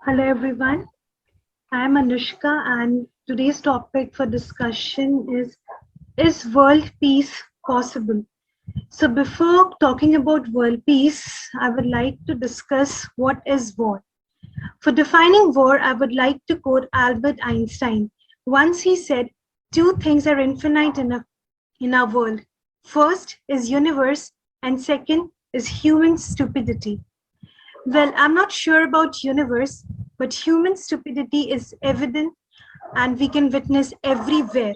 Hello everyone, I am Anushka and today's topic for discussion is world peace possible? So before talking about world peace, I would like to discuss what is war. For defining war, I would like to quote Albert Einstein. Once he said, two things are infinite in our world. First is universe and second is human stupidity. Well, I'm not sure about universe, but human stupidity is evident and we can witness everywhere.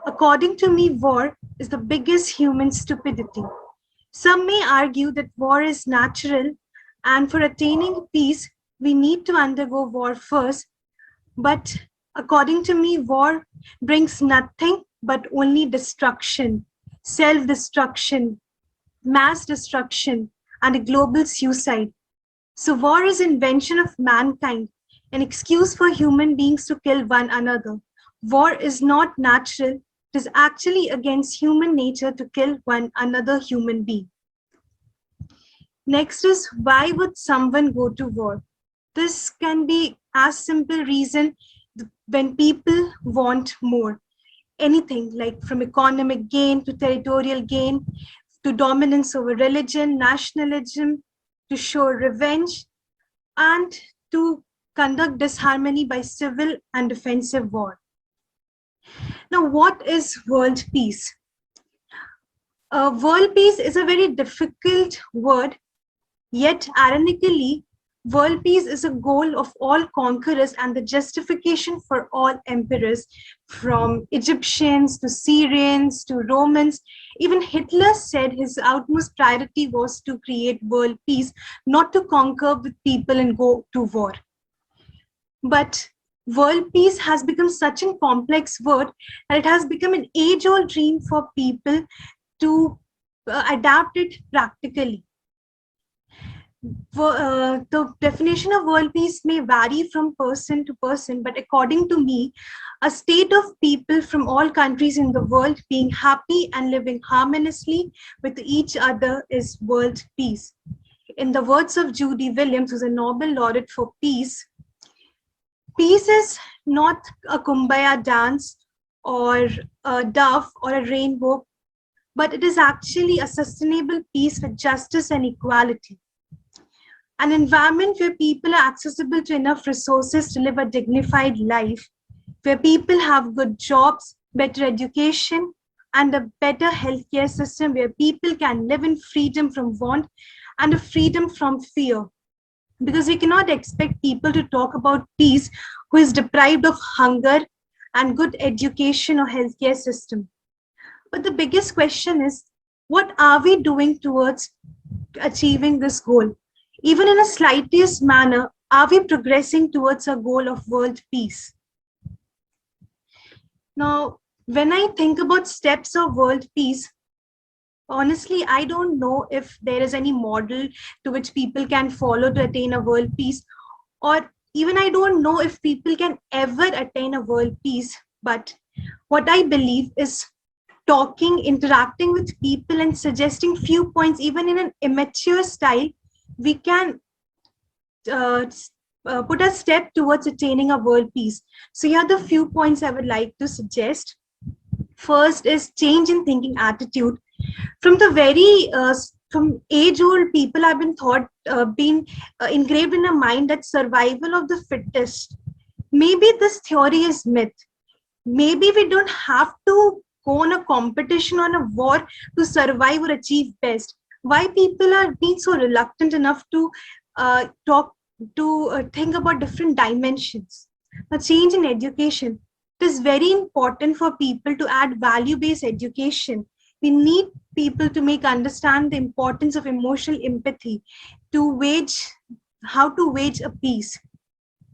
According to me, war is the biggest human stupidity. Some may argue that war is natural and for attaining peace, we need to undergo war first. But according to me, war brings nothing but only destruction, self destruction, mass destruction, and a global suicide. So war is invention of mankind, an excuse for human beings to kill one another. War is not natural, it is actually against human nature to kill one another human being. Next is why would someone go to war? This can be as simple reason when people want more. Anything like from economic gain to territorial gain to dominance over religion, nationalism, to show revenge, and to conduct disharmony by civil and defensive war. Now, what is world peace? World peace is a very difficult word, yet ironically, world peace is a goal of all conquerors and the justification for all emperors, from Egyptians to Syrians to Romans. Even Hitler said his utmost priority was to create world peace, not to conquer with people and go to war. But world peace has become such a complex word that it has become an age old dream for people to adapt it practically. The definition of world peace may vary from person to person, but according to me, a state of people from all countries in the world being happy and living harmoniously with each other is world peace. In the words of Judy Williams, who's a Nobel laureate for peace, peace is not a kumbaya dance or a dove or a rainbow, but it is actually a sustainable peace with justice and equality. An environment where people are accessible to enough resources to live a dignified life, where people have good jobs, better education, and a better healthcare system where people can live in freedom from want and a freedom from fear, because we cannot expect people to talk about peace who is deprived of hunger and good education or healthcare system. But the biggest question is, what are we doing towards achieving this goal? Even in a slightest manner, are we progressing towards a goal of world peace? Now, when I think about steps of world peace, honestly, I don't know if there is any model to which people can follow to attain a world peace, or even I don't know if people can ever attain a world peace. But what I believe is talking, interacting with people, and suggesting few points, even in an immature style, we can uh, put a step towards attaining a world peace. So here are the few points I would like to suggest. First is change in thinking attitude. From the very from age old, people have been thought been engraved in a mind that survival of the fittest. Maybe this theory is myth. Maybe we don't have to go on a competition on a war to survive or achieve best. Why people are being so reluctant enough to talk to think about different dimensions? A change in education. It is very important for people to add value-based education. We need people to make understand the importance of emotional empathy, to wage how to wage a peace.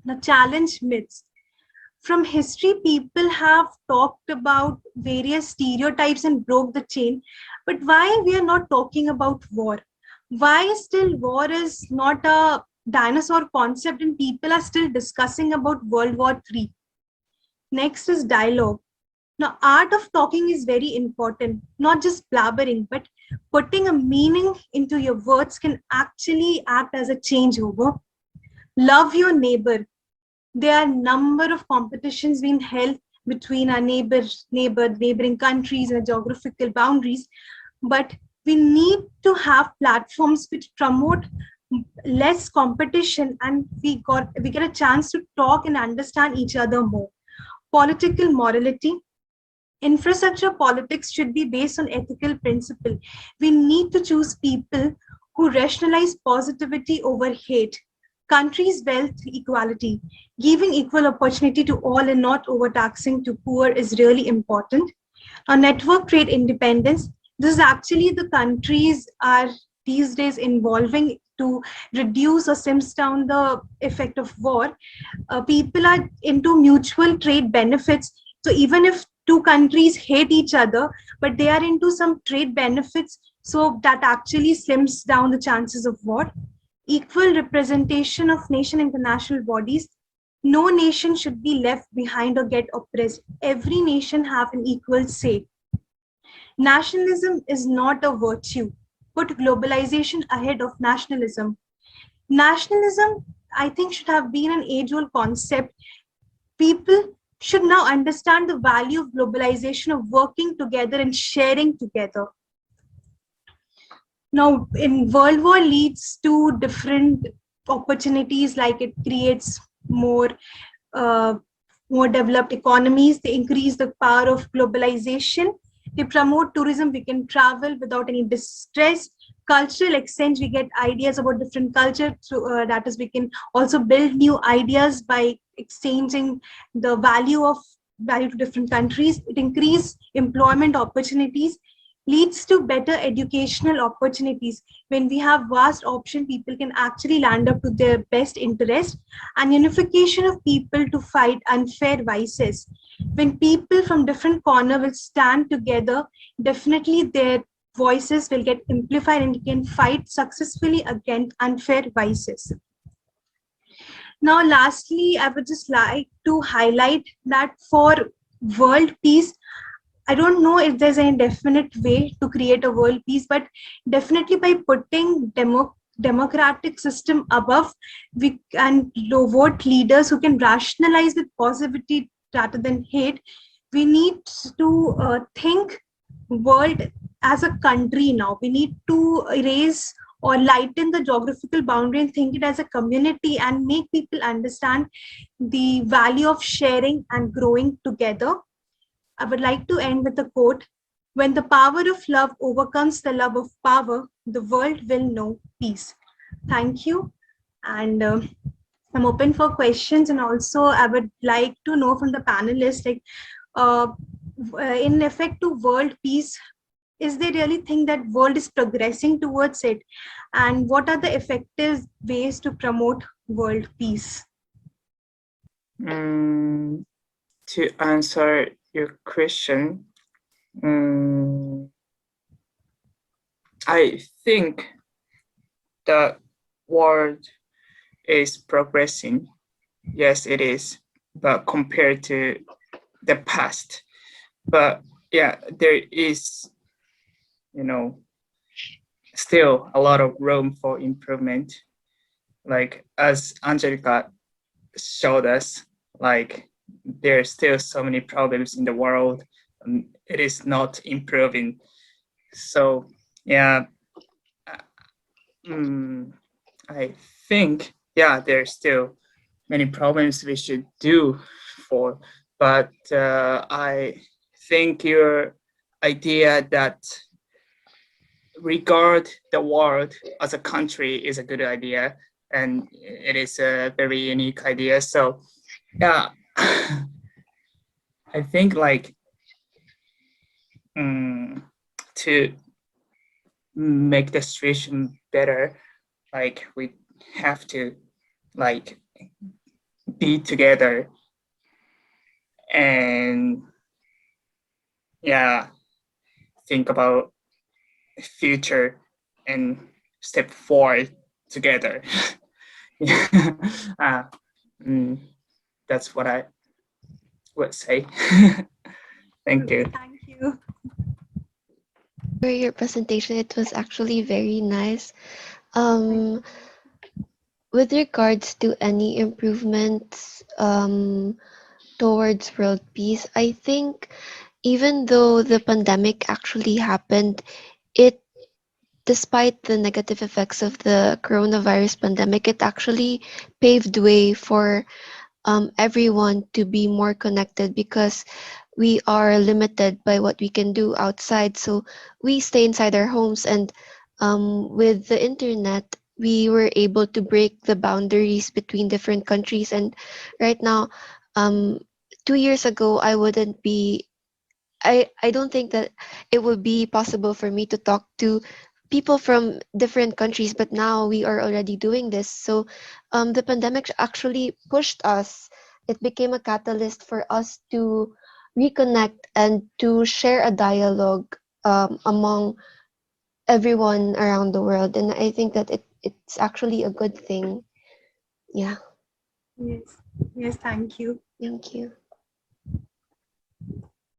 Now challenge myths. From history, people have talked about various stereotypes and broke the chain. But why we are not talking about war? Why still war is not a dinosaur concept and people are still discussing about World War III? Next is dialogue. Now, art of talking is very important, not just blabbering, but putting a meaning into your words can actually act as a changeover. Love your neighbor. There are a number of competitions being held between our neighboring countries and geographical boundaries, but we need to have platforms which promote less competition, and we get a chance to talk and understand each other more. Political morality. Infrastructure politics should be based on ethical principle. We need to choose people who rationalize positivity over hate. Countries' wealth equality. Giving equal opportunity to all and not overtaxing to poor is really important. Network trade independence. This is actually the countries are these days involving to reduce or sims down the effect of war. People are into mutual trade benefits. So even if two countries hate each other, but they are into some trade benefits, so that actually slims down the chances of war. Equal representation of nation international bodies. No nation should be left behind or get oppressed. Every nation have an equal say. Nationalism is not a virtue. Put globalization ahead of nationalism. Nationalism, I think, should have been an age-old concept. People should now understand the value of globalization, of working together and sharing together. Now, in World War leads to different opportunities, like it creates uh, more developed economies. They increase the power of globalization. They promote tourism. We can travel without any distress. Cultural exchange. We get ideas about different culture. So that is, we can also build new ideas by exchanging the value to different countries. It increases employment opportunities, leads to better educational opportunities. When we have vast option, people can actually land up to their best interest. And unification of people to fight unfair vices. When people from different corner will stand together, definitely their voices will get amplified and can fight successfully against unfair vices. Now, lastly, I would just like to highlight that for world peace, I don't know if there's any definite way to create a world peace, but definitely by putting democratic system above, we can vote leaders who can rationalize with positivity rather than hate. We need to think world as a country now. We need to erase or lighten the geographical boundary and think it as a community and make people understand the value of sharing and growing together. I would like to end with a quote. When the power of love overcomes the love of power, the world will know peace. Thank you. And I'm open for questions. And also, I would like to know from the panelists, like, uh, in effect to world peace, is they really think that world is progressing towards it? And what are the effective ways to promote world peace? To answer your question, I think the world is progressing. Yes, it is, but compared to the past. But yeah, there is, still a lot of room for improvement. Like as Angelica showed us, like there are still so many problems in the world. It is not improving. So yeah, I think there's still many problems we should do for, but I think your idea that regard the world as a country is a good idea, and it is a very unique idea. So yeah, I think like to make the situation better, like we have to like be together and think about future and step forward together. uh, that's what I would say. Thank you. Thank you. For your presentation, it was actually very nice. Um, with regards to any improvements towards world peace, I think even though the pandemic actually happened, it despite the negative effects of the coronavirus pandemic, it actually paved way for everyone to be more connected because we are limited by what we can do outside. So we stay inside our homes, and with the internet, we were able to break the boundaries between different countries. And right now, 2 years ago, I don't think that it would be possible for me to talk to people from different countries, but now we are already doing this. So the pandemic actually pushed us. It became a catalyst for us to reconnect and to share a dialogue among everyone around the world. And I think that it's actually a good thing. Yeah, Yes. Yes, thank you. thank you.